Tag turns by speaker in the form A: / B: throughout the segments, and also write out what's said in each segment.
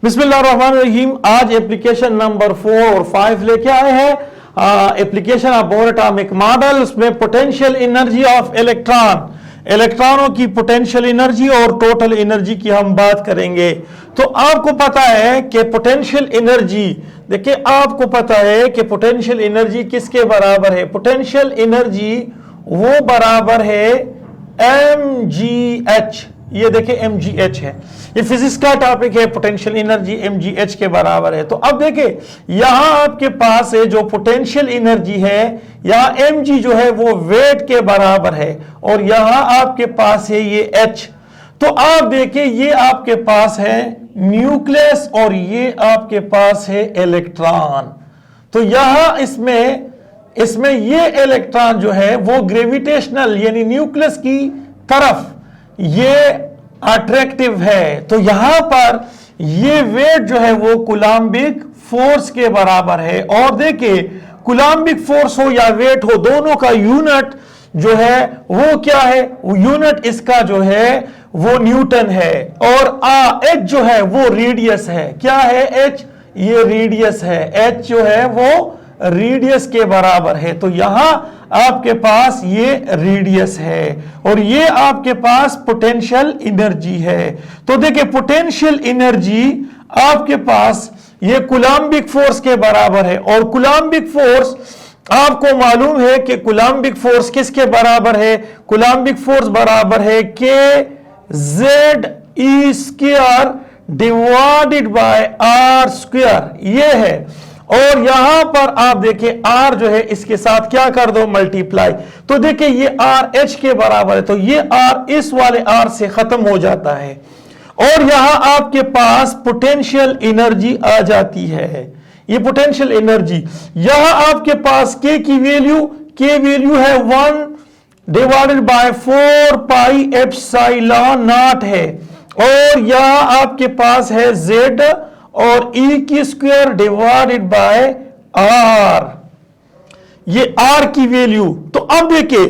A: बिस्मिल्लाहिर्रहमानिर्रहीम। आज application number 4 और 5 लेके आए हैं। Application of bore atomic model, उसमें पोटेंशियल एनर्जी ऑफ इलेक्ट्रॉन, इलेक्ट्रॉनों की पोटेंशियल एनर्जी और टोटल एनर्जी की हम बात करेंगे। तो आपको पता है कि पोटेंशियल एनर्जी, देखिए आपको पता है कि पोटेंशियल एनर्जी किसके बराबर है। पोटेंशियल एनर्जी वो बराबर है mgh। ये देखिए mgh है, ये फिजिक्स का टॉपिक है। पोटेंशियल एनर्जी mgh के बराबर है। तो अब देखिए यहां आपके पास है जो पोटेंशियल एनर्जी है, यहां mg जो है वो वेट के बराबर है और यहां आपके पास है ये h। तो आप देखिए ये आपके पास है न्यूक्लियस और ये आपके पास है इलेक्ट्रॉन। तो यहां इसमें ये इलेक्ट्रॉन जो है वो ग्रेविटेशनल यानी न्यूक्लियस की तरफ ये अट्रैक्टिव है। तो यहां पर ये वेट जो है वो कूलम्बिक फोर्स के बराबर है। और देखिए कूलम्बिक फोर्स हो या वेट हो, दोनों का यूनिट जो है वो क्या है, यूनिट इसका जो है वो न्यूटन है। और एच जो है वो रेडियस है। क्या है एच, ये रेडियस है। एच जो है वो रेडियस के बराबर है। तो यहां आपके पास ये रेडियस है और ये आपके पास पोटेंशियल एनर्जी है। तो देखिए पोटेंशियल एनर्जी आपके पास ये कूलम्बिक फोर्स के बराबर है। और कूलम्बिक फोर्स आपको मालूम है कि कूलम्बिक फोर्स किसके बराबर है। कूलम्बिक फोर्स बराबर है kZe² divided by r square, ये है। और यहां पर आप देखिए r जो है इसके साथ क्या कर दो, मल्टीप्लाई। तो देखिए ये r h के बराबर है, तो ये r इस वाले r से खत्म हो जाता है। और यहां आपके पास पोटेंशियल एनर्जी आ जाती है। ये पोटेंशियल एनर्जी यहां आपके पास k की वैल्यू है 1 divided by 4 pi epsilon not है। और यहां आपके पास है z और e की स्क्वायर डिवाइडेड बाय r, ये r की वैल्यू। तो अब देखिए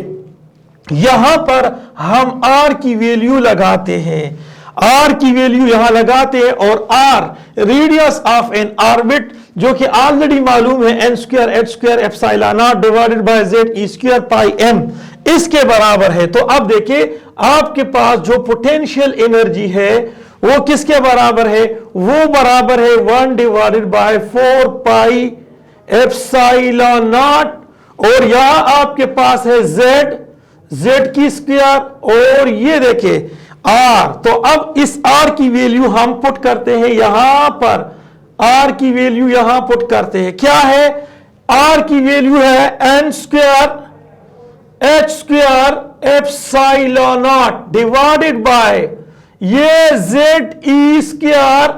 A: यहां पर हम r की वैल्यू लगाते हैं, r की वैल्यू यहां लगाते हैं। और r radius of N orbit जो कि ऑलरेडी मालूम है n² epsilon not divided by z pi m, इसके बराबर है। तो अब देखिए आपके पास जो पोटेंशियल एनर्जी है वो किसके बराबर है, वो बराबर है 1 divided by 4 pi epsilon not. और यहां आपके पास है z की स्क्वायर और ये देखिए r। तो अब इस r की वैल्यू हम पुट करते हैं यहां पर, r की वैल्यू यहां पुट करते हैं। क्या है, r की वैल्यू है n² h² epsilon not divided by ये Ze²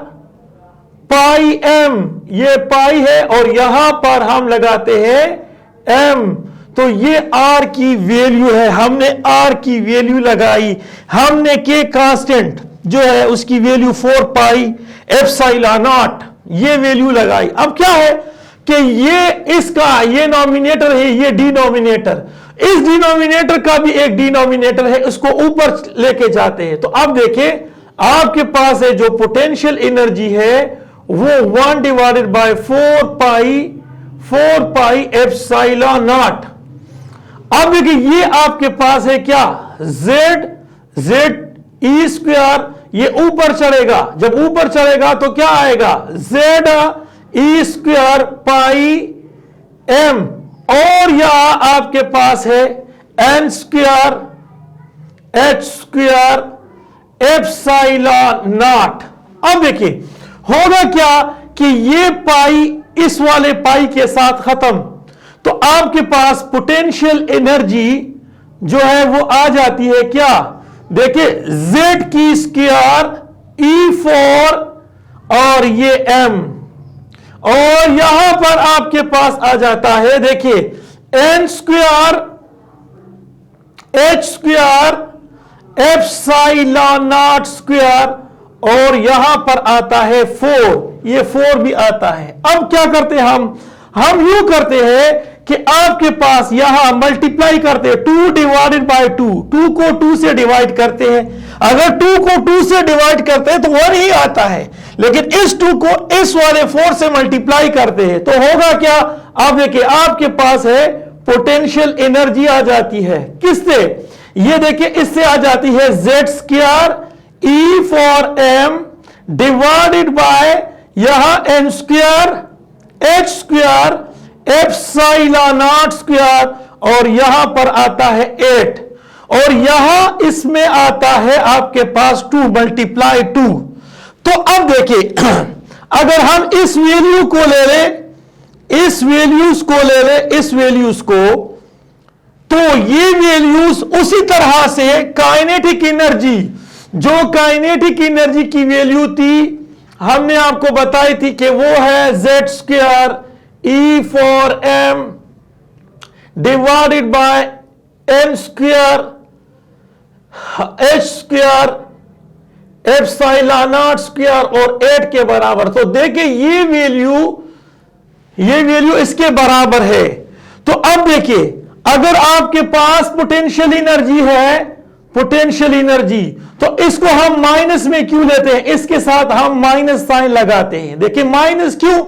A: पाई m, ये पाई है और यहां पर हम लगाते हैं m। तो ये r की वैल्यू है, हमने r की वैल्यू लगाई, हमने k कांस्टेंट जो है उसकी वैल्यू 4 पाई एप्सिलॉन नॉट ये वैल्यू लगाई। अब क्या है कि ये इसका ये नॉमिनेटर है, ये डिनोमिनेटर, इस डिनोमिनेटर का भी एक डिनोमिनेटर है, इसको ऊपर लेके जाते हैं। तो अब देखिए आपके पास है जो पोटेंशियल एनर्जी है वो 1 divided by 4 pi epsilon not. अब देखिए ये आपके पास है क्या, Ze², ये ऊपर चढ़ेगा, जब ऊपर चढ़ेगा तो क्या आएगा Ze² पाई m। और यहां आपके पास है n² h² एप्सिलॉन नॉट। अब देखिए होगा क्या कि ये पाई इस वाले पाई के साथ खत्म, तो आपके पास पोटेंशियल एनर्जी जो है वो आ जाती है क्या, देखिए z की स्क्वायर E4 और ये m। और यहां पर आपके पास आ जाता है देखिए n² h² epsilon not square और यहां पर आता है 4, ये 4 भी आता है। अब क्या करते हैं हम यूं करते हैं कि आपके पास यहां मल्टीप्लाई करते हैं 2 डिवाइडेड बाय 2, 2 को 2 से डिवाइड करते हैं। अगर 2 को 2 से डिवाइड करते हैं तो 1 ही आता है, लेकिन इस 2 को इस वाले 4 से मल्टीप्लाई करते हैं तो होगा क्या? आप देखिए आपके पास है पोटेंशियल एनर्जी आ जाती है किससे? ये देखिए इससे आ जाती है Z² E for m divided by यहां n² h² epsilon not square और यहां पर आता है 8 और यहां इसमें आता है आपके पास 2 मल्टीप्लाई 2। तो अब देखिए अगर हम इस वैल्यू को ले लें, इस वैल्यूज को ले लें, इस वैल्यूज को, तो ये वैल्यूज उसी तरह से काइनेटिक एनर्जी, जो काइनेटिक एनर्जी की वैल्यू थी हमने आपको बताई थी कि वो है Z² E for m divided by n² h² epsilon not square और 8 के बराबर। तो देखिए ये वैल्यू इसके बराबर है। तो अब देखिए अगर आपके पास पोटेंशियल एनर्जी है, पोटेंशियल एनर्जी, तो इसको हम माइनस में क्यों लेते हैं? इसके साथ हम माइनस साइन लगाते हैं। देखिए माइनस क्यों?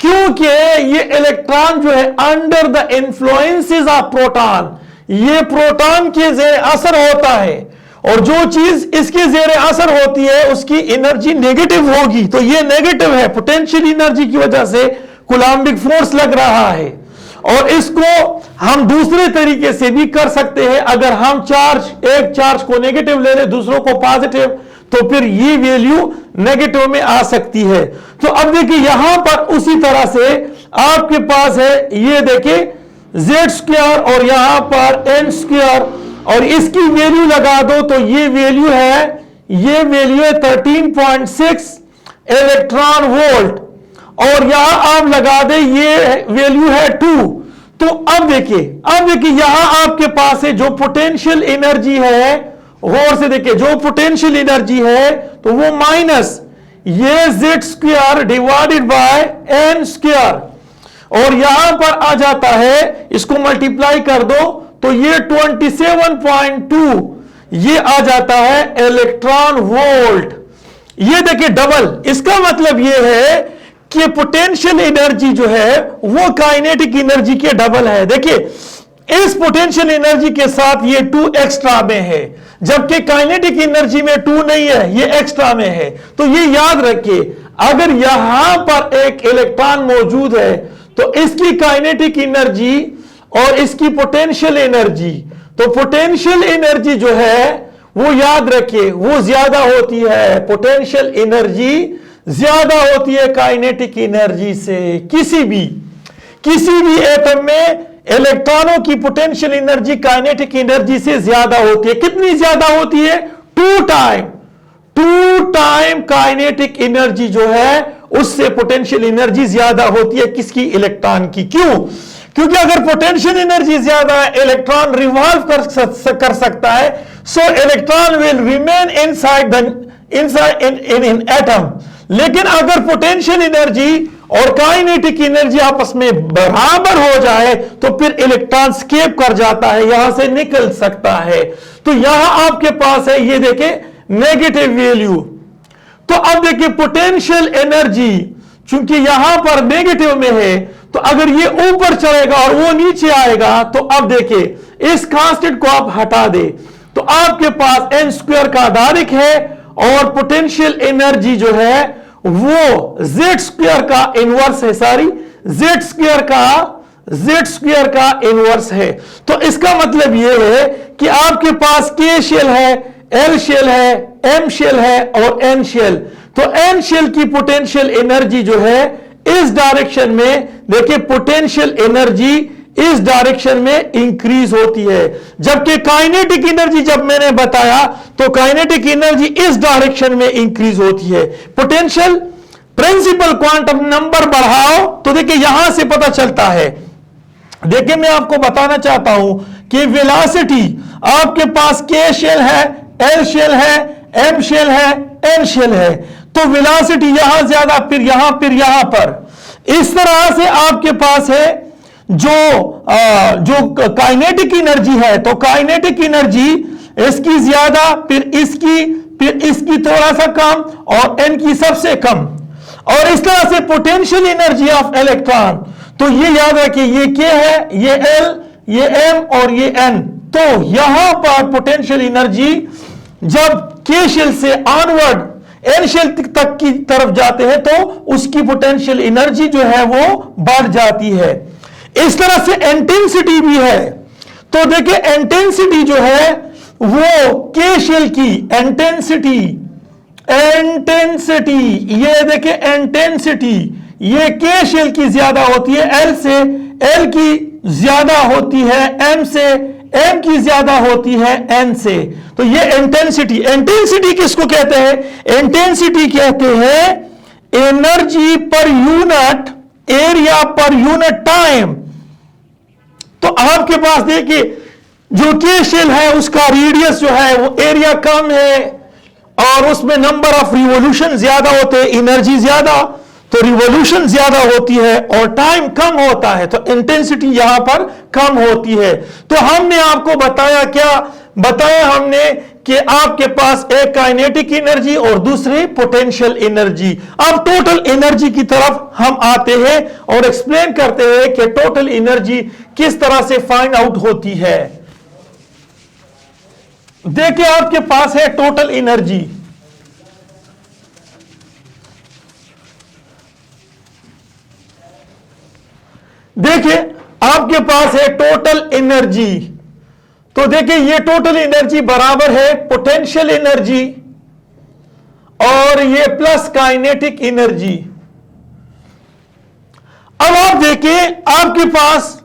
A: क्योंकि ये इलेक्ट्रॉन जो है under the influences of proton, ये प्रोटॉन के जेर असर होता है और जो चीज इसके जेर असर होती है उसकी एनर्जी नेगेटिव होगी। तो ये नेगेटिव है, पोटेंशियल एनर्जी की वजह से कूलम्बिक फोर्स लग रहा है। और इसको हम दूसरे तरीके से भी कर सकते हैं, अगर हम एक चार्ज को नेगेटिव ले लें दूसरों को पॉजिटिव, तो फिर ये वैल्यू नेगेटिव में आ सकती है। तो अब देखिए यहां पर उसी तरह से आपके पास है, ये देखिए Z² और यहां पर n² और इसकी वैल्यू लगा दो तो ये वैल्यू है 13.6 इलेक्ट्रॉन वोल्ट और यहां आप लगा दे ये वैल्यू है 2। तो अब देखिए यहां आपके पास है जो पोटेंशियल एनर्जी है, गौर से देखिए जो पोटेंशियल एनर्जी है तो वो माइनस ये Z² डिवाइडेड बाय n² और यहां पर आ जाता है, इसको मल्टीप्लाई कर दो तो ये 27.2 ये आ जाता है इलेक्ट्रॉन वोल्ट। ये देखिए डबल, इसका मतलब ये है कि पोटेंशियल एनर्जी जो है वो काइनेटिक एनर्जी के डबल है। देखिए इस पोटेंशियल एनर्जी के साथ ये 2 एक्स्ट्रा में है, जबकि काइनेटिक एनर्जी में 2 नहीं है, ये एक्स्ट्रा में है। तो ये याद रखिए अगर यहां पर एक इलेक्ट्रॉन मौजूद है तो इसकी काइनेटिक एनर्जी और इसकी पोटेंशियल एनर्जी, तो पोटेंशियल एनर्जी जो है वो याद रखिए वो ज्यादा होती है, पोटेंशियल एनर्जी ज्यादा होती है काइनेटिक एनर्जी से। किसी भी एटम में इलेक्ट्रॉनों की पोटेंशियल एनर्जी काइनेटिक एनर्जी से ज्यादा होती है। कितनी ज्यादा होती है? 2 टाइम काइनेटिक एनर्जी जो है उससे पोटेंशियल एनर्जी ज्यादा होती है किसकी? इलेक्ट्रॉन की। क्यों? क्योंकि अगर पोटेंशियल एनर्जी ज्यादा है इलेक्ट्रॉन रिवॉल्व कर सकता है, सो electron will remain inside in atom. लेकिन अगर पोटेंशियल एनर्जी और काइनेटिक एनर्जी आपस में बराबर हो जाए तो फिर इलेक्ट्रॉन स्केप कर जाता है, यहां से निकल सकता है। तो यहां आपके पास है ये देखिए नेगेटिव वैल्यू। तो अब देखिए पोटेंशियल एनर्जी चूंकि यहां पर नेगेटिव में है तो अगर ये ऊपर चढ़ेगा और वो नीचे आएगा तो अब देखिए इस कांस्टेंट को आप हटा दे तो आपके पास n² का आधारिक है और पोटेंशियल एनर्जी जो है वो Z² का इनवर्स है, Z² का इनवर्स है। तो इसका मतलब यह है कि आपके पास K शेल है, L शेल है, M शेल है और N शेल। तो N शेल की पोटेंशियल एनर्जी जो है इस डायरेक्शन में, देखिए पोटेंशियल एनर्जी इस डायरेक्शन में इंक्रीज होती है, जबकि काइनेटिक एनर्जी जब मैंने बताया तो काइनेटिक एनर्जी इस डायरेक्शन में इंक्रीज होती है। पोटेंशियल प्रिंसिपल क्वांटम नंबर बढ़ाओ तो देखिए यहां से पता चलता है। देखिए मैं आपको बताना चाहता हूं कि वेलोसिटी आपके पास K शेल है, L शेल है, M शेल है, N शेल है, तो वेलोसिटी यहां ज्यादा फिर यहां पर। इस तरह से आपके पास है जो काइनेटिक एनर्जी है, तो काइनेटिक एनर्जी इसकी ज्यादा, फिर इसकी थोड़ा सा कम और n की सबसे कम, और इस तरह से पोटेंशियल एनर्जी ऑफ इलेक्ट्रॉन। तो ये याद रखिए, ये K है, ये L, ये M और ये N। तो यहां पर पोटेंशियल एनर्जी जब K शेल से ऑनवर्ड N शेल तक की तरफ जाते हैं तो उसकी पोटेंशियल एनर्जी जो है वो बढ़ जाती है। इस तरह से इंटेंसिटी भी है। तो देखिए इंटेंसिटी जो है वो K शेल की इंटेंसिटी, ये देखिए इंटेंसिटी ये K शेल की ज्यादा होती है L से, L की ज्यादा होती है M से, M की ज्यादा होती है N से। तो ये इंटेंसिटी किसको कहते हैं? इंटेंसिटी कहते हैं energy per unit area per unit time. तो आपके पास देखिए जो K शेल है उसका रेडियस जो है वो एरिया कम है और उसमें नंबर ऑफ रिवॉल्यूशन ज्यादा होते हैं, एनर्जी ज्यादा, तो रिवॉल्यूशन ज्यादा होती है और टाइम कम होता है, तो इंटेंसिटी यहां पर कम होती है। तो हमने आपको बताया क्या बताया हमने कि आपके पास एक काइनेटिक एनर्जी और दूसरी पोटेंशियल एनर्जी। अब टोटल एनर्जी की तरफ हम आते हैं और एक्सप्लेन करते हैं कि टोटल एनर्जी किस तरह से फाइंड आउट होती है। देखिए आपके पास है टोटल एनर्जी। देखिए आपके पास है टोटल एनर्जी। तो देखिए ये टोटल एनर्जी बराबर है पोटेंशियल एनर्जी और ये प्लस काइनेटिक एनर्जी। अब आप देखिए आपके पास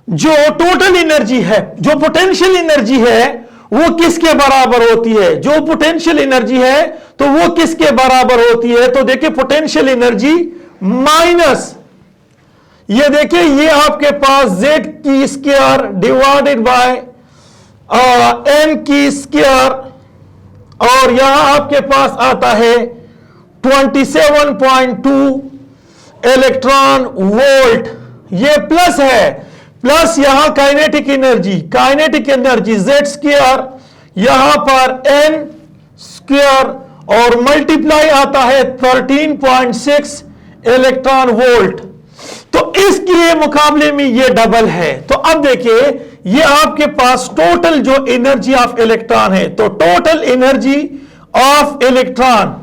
A: जो टोटल एनर्जी है, जो पोटेंशियल एनर्जी है वो किसके बराबर होती है? जो पोटेंशियल एनर्जी है तो वो किसके बराबर होती है? तो देखिए पोटेंशियल एनर्जी माइनस, ये देखिए ये आपके पास z की स्क्वायर डिवाइडेड बाय n की स्क्वायर और यहां आपके पास आता है 27.2 इलेक्ट्रॉन वोल्ट। ये प्लस है, प्लस यहां काइनेटिक एनर्जी z स्क्वायर, यहां पर n स्क्वायर और मल्टीप्लाई आता है 13.6 इलेक्ट्रॉन वोल्ट। तो इसके मुकाबले में ये डबल है। तो अब देखिए ये आपके पास टोटल जो एनर्जी ऑफ इलेक्ट्रॉन है, तो टोटल एनर्जी ऑफ इलेक्ट्रॉन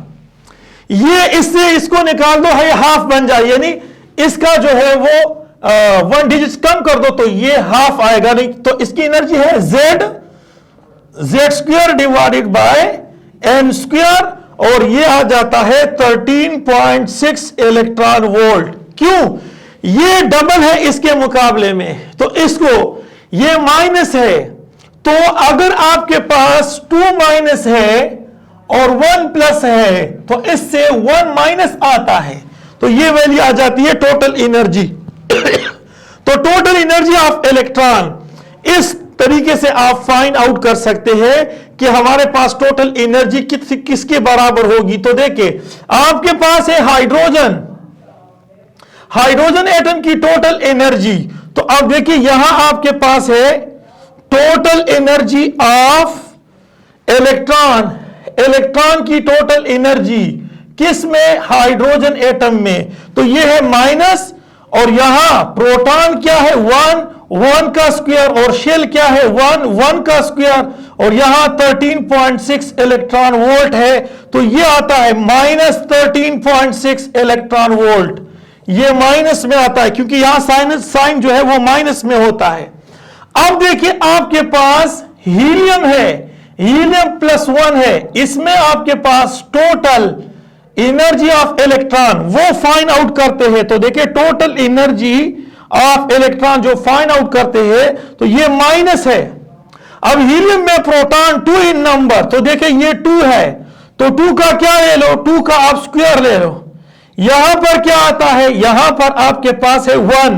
A: ये इससे इसको निकाल दो है हाफ बन जाए, यानी इसका जो है वो 1 डिजिट कम कर दो तो ये हाफ आएगा, नहीं तो इसकी एनर्जी है z square divided by n square और ये आ जाता है 13.6 इलेक्ट्रॉन वोल्ट। क्यों? ये डबल है इसके मुकाबले में, तो इसको ये माइनस है, तो अगर आपके पास 2 माइनस है और 1 प्लस है तो इससे 1 माइनस आता है, तो ये वैल्यू आ जाती है टोटल एनर्जी। तो टोटल एनर्जी ऑफ इलेक्ट्रॉन इस तरीके से आप फाइंड आउट कर सकते हैं कि हमारे पास टोटल एनर्जी किसके बराबर होगी। तो देखिए आपके पास है हाइड्रोजन एटम की टोटल एनर्जी। तो अब देखिए यहां आपके पास है टोटल एनर्जी ऑफ इलेक्ट्रॉन की टोटल एनर्जी किस में? हाइड्रोजन एटम में। तो ये है माइनस और यहां प्रोटॉन क्या है? 1 का स्क्वायर और शेल क्या है? 1 का स्क्वायर और यहां 13.6 इलेक्ट्रॉन वोल्ट है, तो ये आता है माइनस 13.6 इलेक्ट्रॉन वोल्ट। ये माइनस में आता है क्योंकि यहां साइन जो है वो माइनस में होता है। अब देखिए आपके पास हीलियम है, हीलियम +1 है, इसमें आपके पास टोटल एनर्जी ऑफ इलेक्ट्रॉन वो फाइंड आउट करते हैं। तो देखिए टोटल एनर्जी ऑफ इलेक्ट्रॉन जो फाइंड आउट करते हैं तो ये माइनस है। अब हीलियम में प्रोटॉन 2 इन नंबर, तो देखिए ये 2 है, तो 2 का क्या ले लो? 2 का आप स्क्वायर ले लो। यहां पर क्या आता है? यहां पर आपके पास है 1,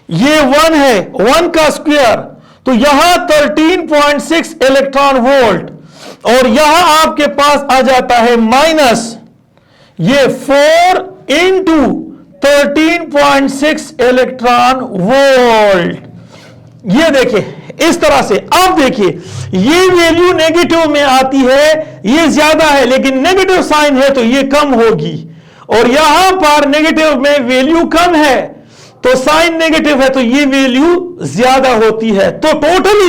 A: ये 1 है, 1 का स्क्वायर, तो यहां 13.6 इलेक्ट्रॉन वोल्ट और यहां आपके पास आ जाता है माइनस ये 4 इंटू 13.6 इलेक्ट्रॉन वोल्ट। ये देखिए इस तरह से। अब देखिए ये वैल्यू नेगेटिव में आती है, ये ज्यादा है, लेकिन नेगेटिव साइन है तो ये कम होगी, और यहां पर नेगेटिव में वैल्यू कम है तो साइन नेगेटिव है तो ये वैल्यू ज्यादा होती है। तो टोटल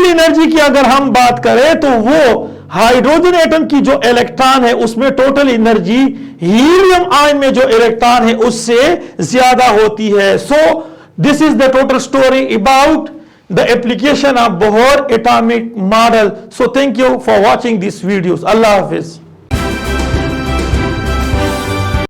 A: एनर्जी की अगर हम बात करें तो वो हाइड्रोजन एटम की जो इलेक्ट्रॉन है उसमें टोटल एनर्जी हीलियम आयन में जो इलेक्ट्रॉन है उससे ज्यादा होती है। So this is the total story about the application of Bohr atomic model. So thank you for watching these videos. Allah Hafiz.